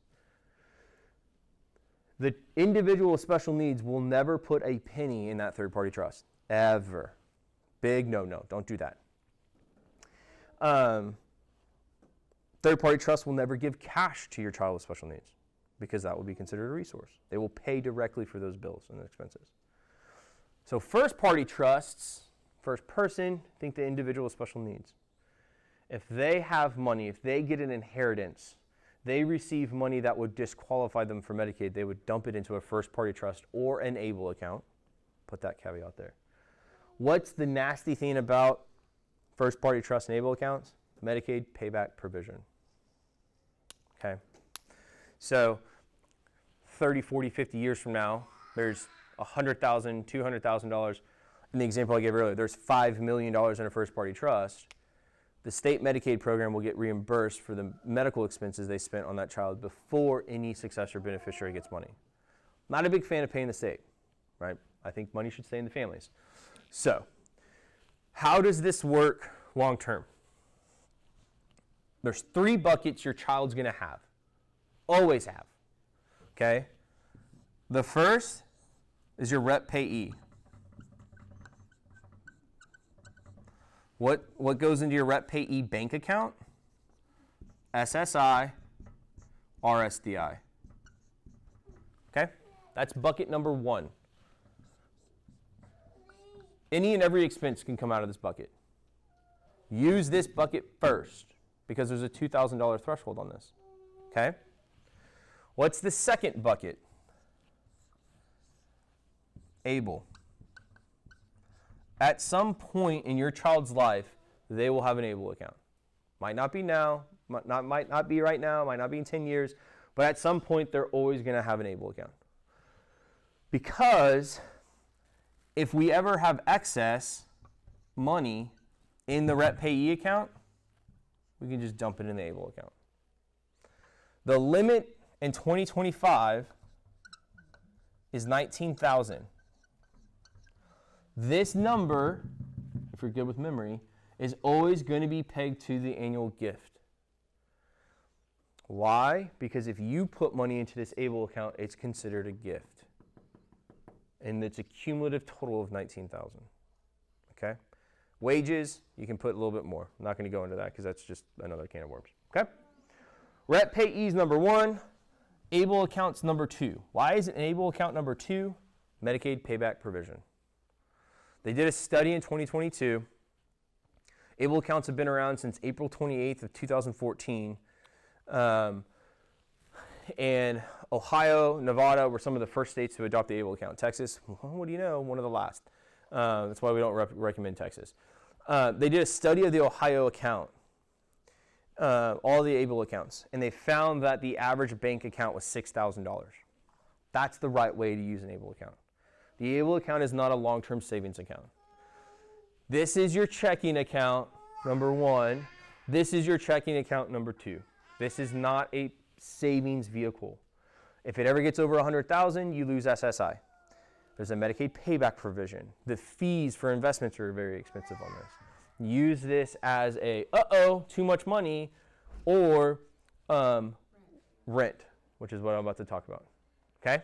The individual with special needs will never put a penny in that third-party trust, ever. Big no-no, don't do that. Third-party trust will never give cash to your child with special needs because that will be considered a resource. They will pay directly for those bills and expenses. So first-party trusts, first person, think the individual with special needs. If they have money, if they get an inheritance, they receive money that would disqualify them for Medicaid, they would dump it into a first-party trust or an ABLE account. Put that caveat there. What's the nasty thing about first-party trust and ABLE accounts? Medicaid payback provision. Okay. So 30, 40, 50 years from now, there's $100,000, $200,000. In the example I gave earlier, there's $5 million in a first-party trust. The state Medicaid program will get reimbursed for the medical expenses they spent on that child before any successor beneficiary gets money. Not a big fan of paying the state, right? I think money should stay in the families. So, how does this work long term? There's 3 buckets your child's going to have. Always have. Okay? The first is your rep payee. What goes into your rep payee bank account? SSI, RSDI. Okay? That's bucket number 1. Any and every expense can come out of this bucket. Use this bucket first because there's a $2,000 threshold on this. Okay? What's the second bucket? ABLE. At some point in your child's life, they will have an ABLE account. Might not be now, might not be right now, might not be in 10 years, but at some point they're always going to have an ABLE account. Because if we ever have excess money in the rep payee account, we can just dump it in the ABLE account. The limit in 2025 is $19,000. This number, if you're good with memory, is always going to be pegged to the annual gift. Why? Because if you put money into this ABLE account, it's considered a gift. And it's a cumulative total of $19,000. Okay? Wages, you can put a little bit more. I'm not going to go into that because that's just another can of worms. Okay? Rep payees number 1, ABLE accounts number 2. Why is an ABLE account number 2? Medicaid payback provision. They did a study in 2022. ABLE accounts have been around since April 28th of 2014. And Ohio, Nevada were some of the first states to adopt the ABLE account. Texas, well, what do you know, one of the last. That's why we don't recommend Texas. They did a study of the Ohio account, all the ABLE accounts, and they found that the average bank account was $6,000. That's the right way to use an ABLE account. The ABLE account is not a long-term savings account. This is your checking account, number 1. This is your checking account, number 2. This is not a savings vehicle. If it ever gets over $100,000, you lose SSI. There's a Medicaid payback provision. The fees for investments are very expensive on this. Use this as a, too much money, or rent, which is what I'm about to talk about. Okay?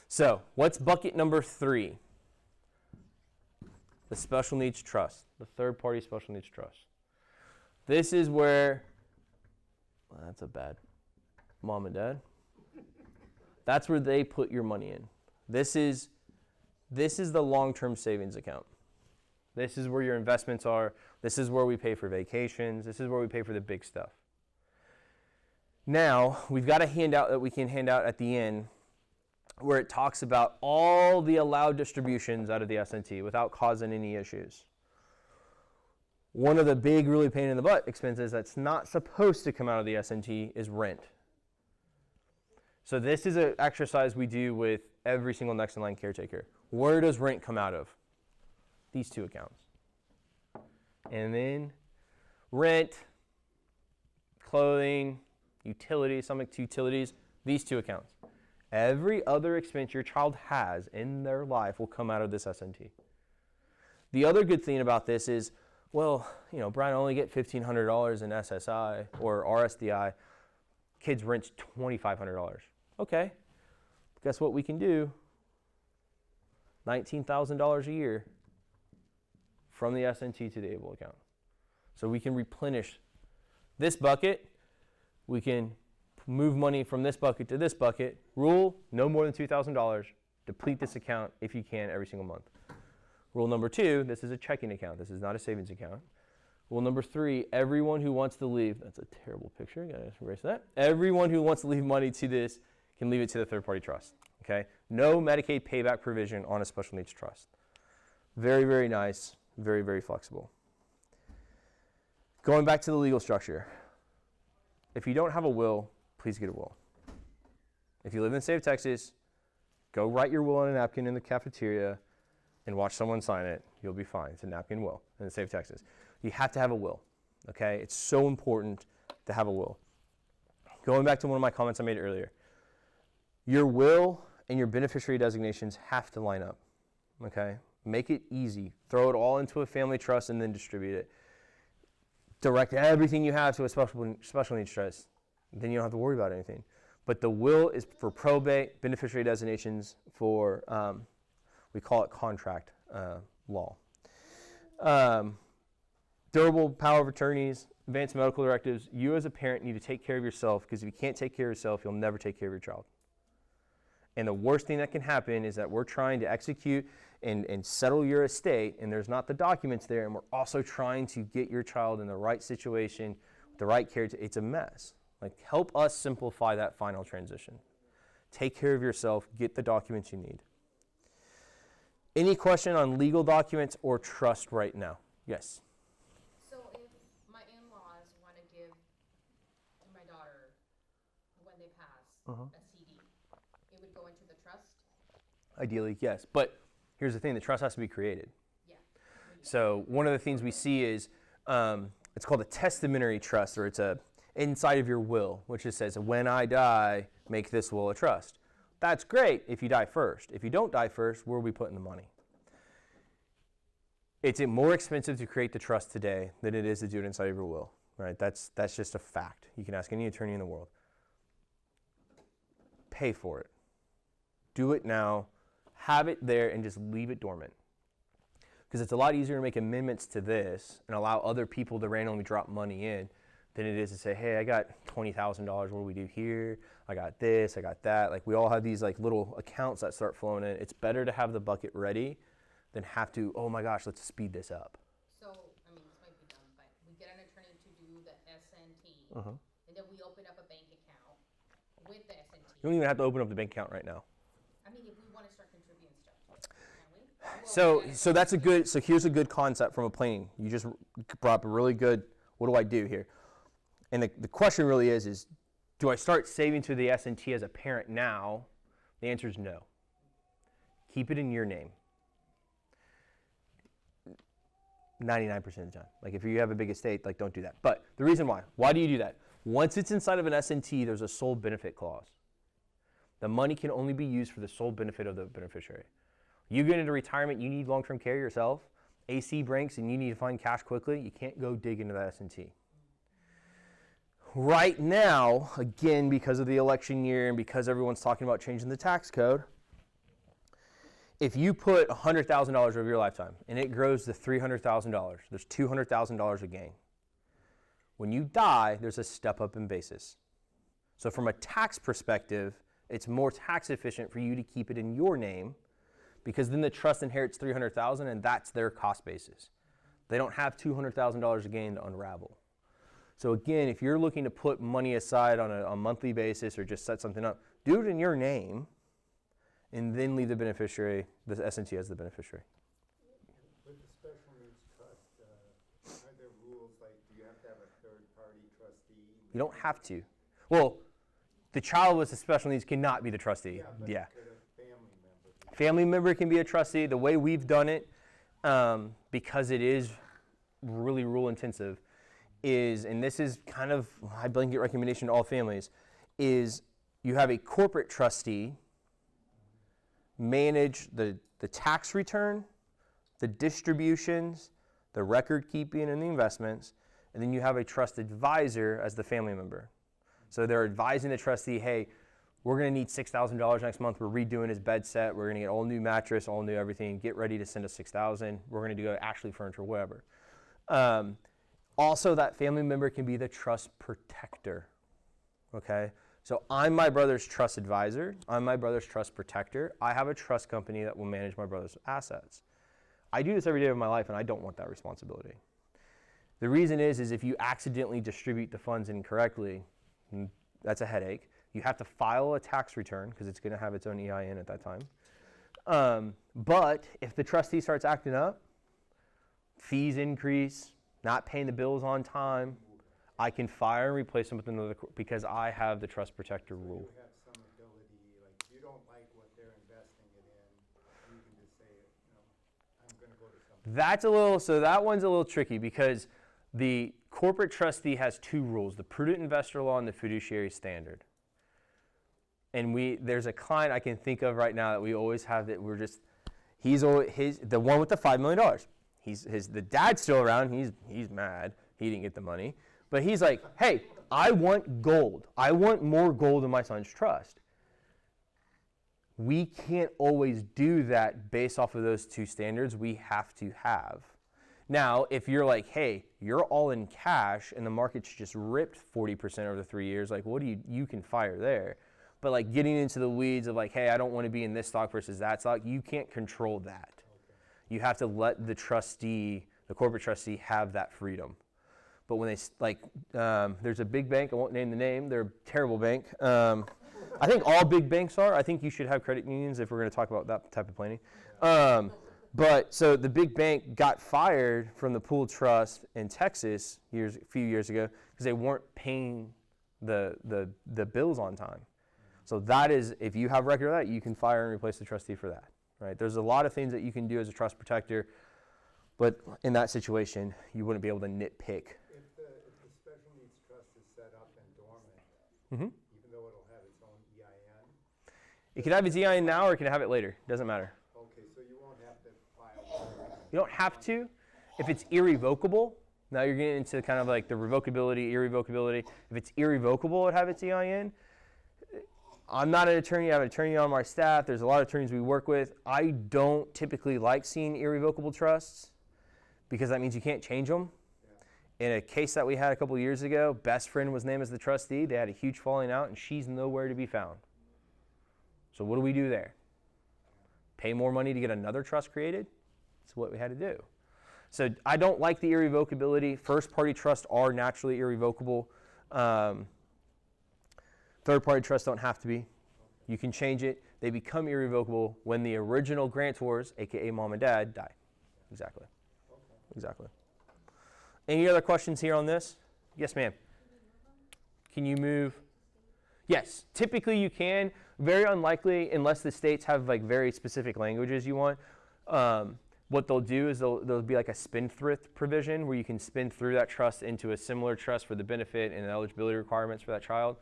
So, what's bucket number 3? The special needs trust, the third-party special needs trust. This is where, well, that's a bad mom and dad. That's where they put your money in. This is the long-term savings account. This is where your investments are. This is where we pay for vacations. This is where we pay for the big stuff. Now, we've got a handout that we can hand out at the end where it talks about all the allowed distributions out of the S&T without causing any issues. One of the big, really pain in the butt expenses that's not supposed to come out of the S&T is rent. So this is an exercise we do with every single next in line caretaker. Where does rent come out of? These two accounts. And then rent, clothing, utilities, some utilities, these two accounts. Every other expense your child has in their life will come out of this S&T. The other good thing about this is, well, you know, Bryan only get $1,500 in SSI or RSDI. Kids rent's $2,500. Okay, guess what we can do? $19,000 a year from the S&T to the ABLE account. So we can replenish this bucket. We can move money from this bucket to this bucket. Rule, no more than $2,000. Deplete this account if you can every single month. Rule number 2, this is a checking account. This is not a savings account. Rule number 3, everyone who wants to leave, that's a terrible picture, gotta erase that. Everyone who wants to leave money to this can leave it to the third-party trust, okay? No Medicaid payback provision on a special needs trust. Very, very nice, very, very flexible. Going back to the legal structure. If you don't have a will, please get a will. If you live in the state of Texas, go write your will on a napkin in the cafeteria and watch someone sign it. You'll be fine. It's a napkin will in the state of Texas. You have to have a will, okay? It's so important to have a will. Going back to one of my comments I made earlier, your will and your beneficiary designations have to line up, okay? Make it easy. Throw it all into a family trust and then distribute it. Direct everything you have to a special needs trust. Then you don't have to worry about anything. But the will is for probate, beneficiary designations for, we call it contract law. Durable power of attorneys, advanced medical directives. You as a parent need to take care of yourself, because if you can't take care of yourself, you'll never take care of your child. And the worst thing that can happen is that we're trying to execute and settle your estate, and there's not the documents there, and we're also trying to get your child in the right situation, the right care. It's a mess. Like, help us simplify that final transition. Take care of yourself. Get the documents you need. Any question on legal documents or trust right now? Yes? So if my in-laws want to give to my daughter when they pass a CD, it would go into the trust? Ideally, yes. But here's the thing. The trust has to be created. Yeah. So one of the things we see is it's called a testamentary trust, or it's a inside of your will, which just says, when I die, make this will a trust. That's great if you die first. If you don't die first, where are we putting the money? It's more expensive to create the trust today than it is to do it inside of your will, right? That's just a fact. You can ask any attorney in the world. Pay for it. Do it now. Have it there and just leave it dormant. Because it's a lot easier to make amendments to this and allow other people to randomly drop money in than it is to say, hey, I got $20,000, what do we do here? I got this, I got that. Like, we all have these like little accounts that start flowing in. It's better to have the bucket ready than have to, oh my gosh, let's speed this up. So, I mean, this might be dumb, but we get an attorney to do the S&T, and then we open up a bank account with the S&T. You don't even have to open up the bank account right now. I mean, if we want to start contributing stuff, can we? So that's a good, so here's a good concept from a planning. You just brought up a really good, what do I do here? And the question really is do I start saving to the S&T as a parent now? The answer is no. Keep it in your name. 99% of the time. Like, if you have a big estate, like, don't do that. But the reason why do you do that? Once it's inside of an S&T, there's a sole benefit clause. The money can only be used for the sole benefit of the beneficiary. You get into retirement, you need long-term care yourself, AC breaks, and you need to find cash quickly, you can't go dig into that S&T. Right now, again, because of the election year and because everyone's talking about changing the tax code, if you put $100,000 over your lifetime and it grows to $300,000, there's $200,000 of gain. When you die, there's a step up in basis. So from a tax perspective, it's more tax efficient for you to keep it in your name, because then the trust inherits $300,000 and that's their cost basis. They don't have $200,000 of gain to unravel. So again, if you're looking to put money aside on a monthly basis or just set something up, do it in your name and then leave the beneficiary, the SNC as the beneficiary. With the special needs trust, are there rules, like, do you have to have a third-party trustee? You don't have to. Well, the child with the special needs cannot be the trustee. But Yeah. could a family member be? Family member can be a trustee. The way we've done it, because it is really rule intensive, is, and this is kind of my blanket recommendation to all families, is you have a corporate trustee manage the tax return, the distributions, the record keeping and the investments, and then you have a trust advisor as the family member. So they're advising the trustee, hey, we're going to need $6,000 next month. We're redoing his bed set. We're going to get all new mattress, all new everything. Get ready to send us $6,000. We're going to go Ashley Furniture, whatever. Also, that family member can be the trust protector. Okay? So I'm my brother's trust advisor. I'm my brother's trust protector. I have a trust company that will manage my brother's assets. I do this every day of my life, and I don't want that responsibility. The reason is if you accidentally distribute the funds incorrectly, that's a headache. You have to file a tax return because it's going to have its own EIN at that time. But if the trustee starts acting up, fees increase, not paying the bills on time, I can fire and replace them with another, because I have the trust protector rule. You have some ability, like, if you don't like what they're investing it in, you can just say, I'm going to go to something. So that one's a little tricky, because the corporate trustee has two rules: the prudent investor law and the fiduciary standard. And there's a client I can think of right now that we always have that he's the one with the $5 million. The dad's still around. He's mad. He didn't get the money. But he's like, hey, I want gold. I want more gold in my son's trust. We can't always do that based off of those two standards we have to have. Now, if you're like, hey, you're all in cash and the market's just ripped 40% over the 3 years, like, what do you can fire there. But like getting into the weeds of like, hey, I don't want to be in this stock versus that stock, you can't control that. Okay. You have to let the trustee, the corporate trustee, have that freedom. But when there's a big bank, I won't name the name, they're a terrible bank. I think all big banks are. I think you should have credit unions if we're going to talk about that type of planning. But so the big bank got fired from the pool trust in Texas a few years ago because they weren't paying the bills on time. So that is, if you have record of that, you can fire and replace the trustee for that. Right? There's a lot of things that you can do as a trust protector, but in that situation, you wouldn't be able to nitpick. If the special needs trust is set up and dormant, even though it'll have its own EIN? It can have its EIN now or it can have it later. Doesn't matter. Okay, so you won't have to file. You don't have to. If it's irrevocable, now you're getting into kind of like the revocability, irrevocability. If it's irrevocable, it have its EIN. I'm not an attorney. I have an attorney on my staff. There's a lot of attorneys we work with. I don't typically like seeing irrevocable trusts because that means you can't change them. In a case that we had a couple years ago, best friend was named as the trustee. They had a huge falling out, and she's nowhere to be found. So what do we do there? Pay more money to get another trust created? That's what we had to do. So I don't like the irrevocability. First-party trusts are naturally irrevocable. Third-party trusts don't have to be. You can change it. They become irrevocable when the original grantors, aka mom and dad, die. Exactly. Exactly. Any other questions here on this? Yes, ma'am. Can you move? Yes, typically you can. Very unlikely unless the states have like very specific languages you want. What they'll do is there'll be like a spendthrift provision where you can spend through that trust into a similar trust for the benefit and eligibility requirements for that child.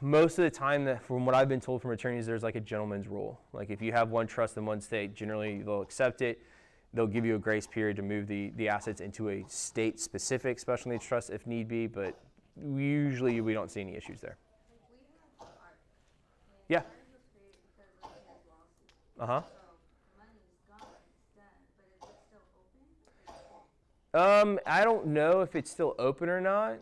Most of the time, from what I've been told from attorneys, there's like a gentleman's rule. Like if you have one trust in one state, generally they'll accept it. They'll give you a grace period to move the assets into a state-specific special needs trust if need be, but usually we don't see any issues there. Yeah. I don't know if it's still open or not.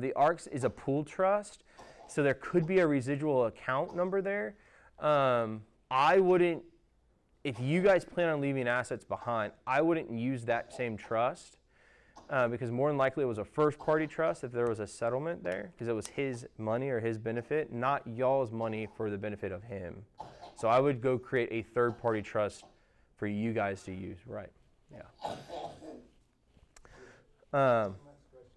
The ARCS is a pool trust, so there could be a residual account number there. I wouldn't, if you guys plan on leaving assets behind, I wouldn't use that same trust because more than likely it was a first-party trust if there was a settlement there because it was his money or his benefit, not y'all's money for the benefit of him. So I would go create a third-party trust for you guys to use, right? Yeah. Yeah.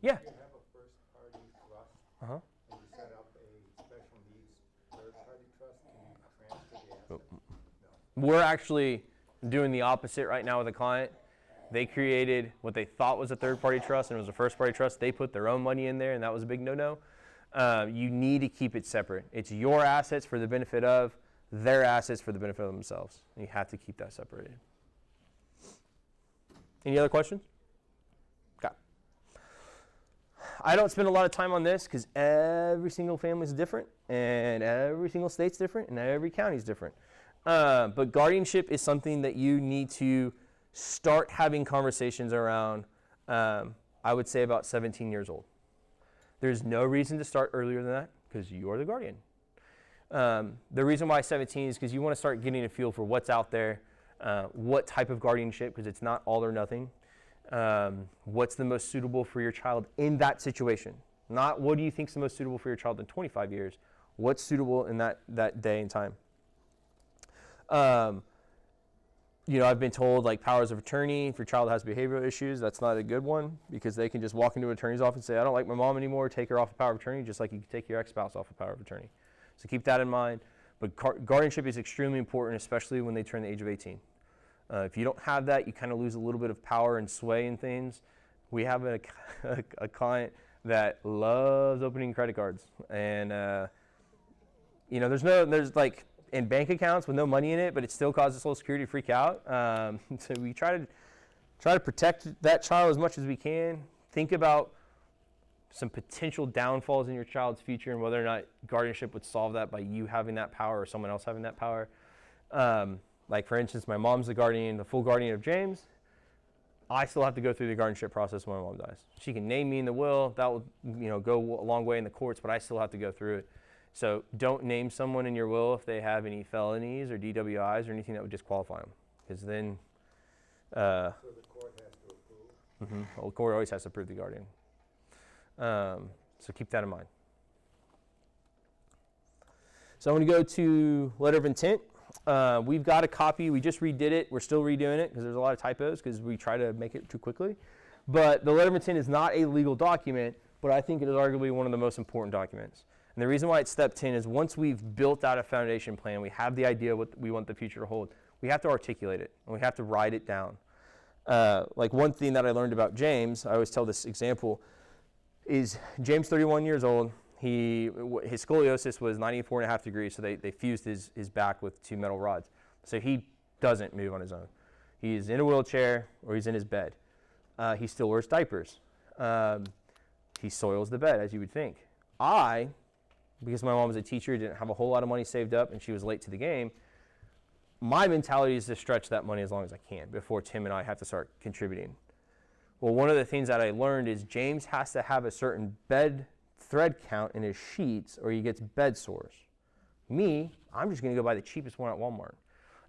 You have a first-party trust, Uh-huh. and you set up a special needs third-party trust, can you transfer the assets? We're actually doing the opposite right now with a client. They created what they thought was a third-party trust, and it was a first-party trust. They put their own money in there, and that was a big no-no. You need to keep it separate. It's your assets for the benefit of, their assets for the benefit of themselves. You have to keep that separated. Any other questions? Okay. I don't spend a lot of time on this because every single family is different, and every single state's different, and every county's different. But guardianship is something that you need to start having conversations around, I would say about 17 years old. There's no reason to start earlier than that because you are the guardian. The reason why 17 is because you want to start getting a feel for what's out there, what type of guardianship, because it's not all or nothing. What's the most suitable for your child in that situation? Not what do you think is the most suitable for your child in 25 years. What's suitable in that day and time? You know, I've been told like powers of attorney, if your child has behavioral issues, that's not a good one because they can just walk into an attorney's office and say, I don't like my mom anymore, take her off of power of attorney, just like you can take your ex-spouse off of power of attorney. So keep that in mind. But guardianship is extremely important, especially when they turn the age of 18. If you don't have that, you kind of lose a little bit of power and sway in things. We have a client that loves opening credit cards. And, you know, there's like, in bank accounts with no money in it, but it still causes Social Security to freak out. So we try to protect that child as much as we can. Think about some potential downfalls in your child's future and whether or not guardianship would solve that by you having that power or someone else having that power. Like for instance, my mom's the guardian, the full guardian of James. I still have to go through the guardianship process when my mom dies. She can name me in the will. That will, you know, go a long way in the courts, but I still have to go through it. So don't name someone in your will if they have any felonies or DWIs or anything that would disqualify them, because then. So the court has to approve? Well, the court always has to approve the guardian. So keep that in mind. So I'm going to go to letter of intent. We've got a copy. We just redid it. We're still redoing it because there's a lot of typos because we try to make it too quickly. But the letter of intent is not a legal document, but I think it is arguably one of the most important documents. And the reason why it's step 10 is once we've built out a foundation plan, we have the idea what we want the future to hold, we have to articulate it, and we have to write it down. Like one thing that I learned about James, I always tell this example, is James, 31 years old, his scoliosis was 94.5 degrees, so they fused his back with 2 metal rods. So he doesn't move on his own. He's in a wheelchair or he's in his bed. He still wears diapers. He soils the bed, as you would think. Because my mom was a teacher, didn't have a whole lot of money saved up, and she was late to the game, my mentality is to stretch that money as long as I can before Tim and I have to start contributing. Well, one of the things that I learned is James has to have a certain bed thread count in his sheets or he gets bed sores. Me, I'm just going to go buy the cheapest one at Walmart.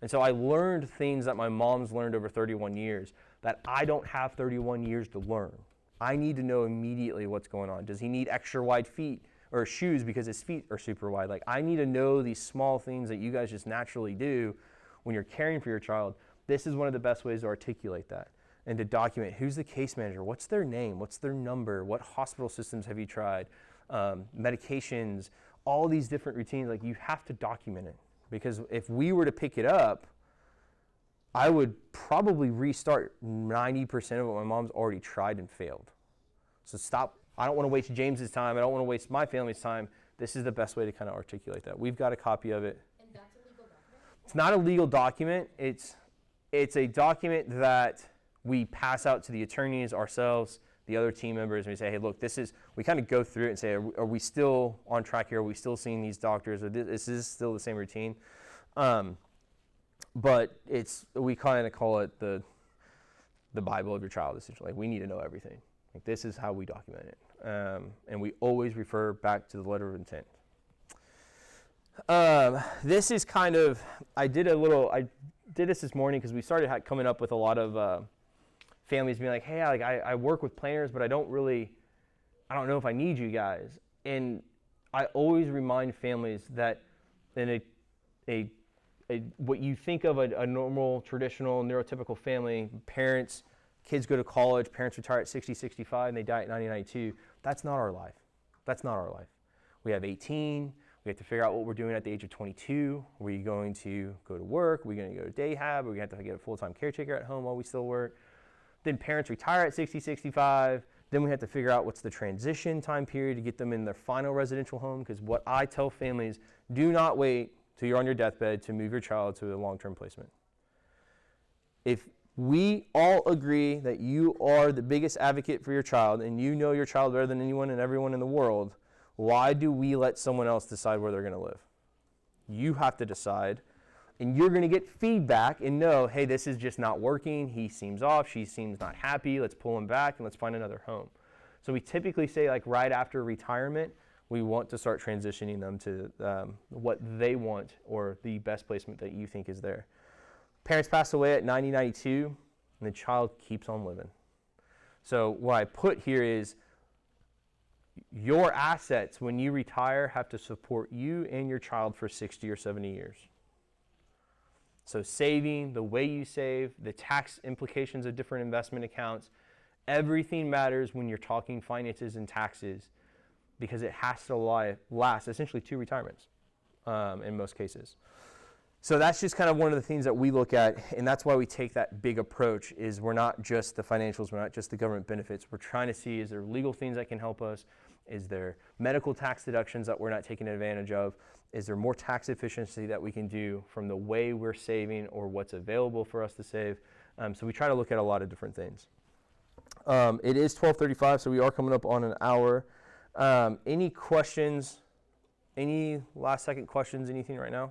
And so I learned things that my mom's learned over 31 years that I don't have 31 years to learn. I need to know immediately what's going on. Does he need extra wide feet or shoes because his feet are super wide? Like, I need to know these small things that you guys just naturally do when you're caring for your child. This is one of the best ways to articulate that and to document who's the case manager, what's their name, what's their number, what hospital systems have you tried, medications, all these different routines. Like, you have to document it, because if we were to pick it up, I would probably restart 90% of what my mom's already tried and failed. So stop. I don't want to waste James's time. I don't want to waste my family's time. This is the best way to kind of articulate that. We've got a copy of it. And that's a legal document? It's not a legal document. It's a document that we pass out to the attorneys, ourselves, the other team members, and we say, hey, look, we kind of go through it and say, are we still on track here? Are we still seeing these doctors? Or is this still the same routine? But we kind of call it the Bible of your child, essentially. Like, we need to know everything. Like, this is how we document it. And we always refer back to the letter of intent. This is kind of, I did this morning because we started coming up with a lot of families being like, hey, like I work with planners, but I don't know if I need you guys. And I always remind families that in what you think of a normal, traditional, neurotypical family, parents, kids go to college, parents retire at 60, 65, and they die at 90, 92. That's not our life. That's not our life. We have 18. We have to figure out what we're doing at the age of 22. Are we going to go to work? Are we going to go to day hab? Are we going to have to get a full-time caretaker at home while we still work? Then parents retire at 60, 65. Then we have to figure out what's the transition time period to get them in their final residential home. Because what I tell families, do not wait till you're on your deathbed to move your child to a long-term placement. If we all agree that you are the biggest advocate for your child and you know your child better than anyone and everyone in the world, why do we let someone else decide where they're going to live? You have to decide, and you're going to get feedback and know, hey, this is just not working. He seems off. She seems not happy. Let's pull him back and let's find another home. So we typically say, like, right after retirement, we want to start transitioning them to what they want or the best placement that you think is there. Parents pass away at 90, 92, and the child keeps on living. So what I put here is, your assets when you retire have to support you and your child for 60 or 70 years. So saving, the way you save, the tax implications of different investment accounts, everything matters when you're talking finances and taxes, because it has to last essentially 2 retirements in most cases. So that's just kind of one of the things that we look at, and that's why we take that big approach. Is we're not just the financials, we're not just the government benefits. We're trying to see, is there legal things that can help us? Is there medical tax deductions that we're not taking advantage of? Is there more tax efficiency that we can do from the way we're saving or what's available for us to save? So we try to look at a lot of different things. It is 12:35, so we are coming up on an hour. Any questions? Any last second questions, anything right now?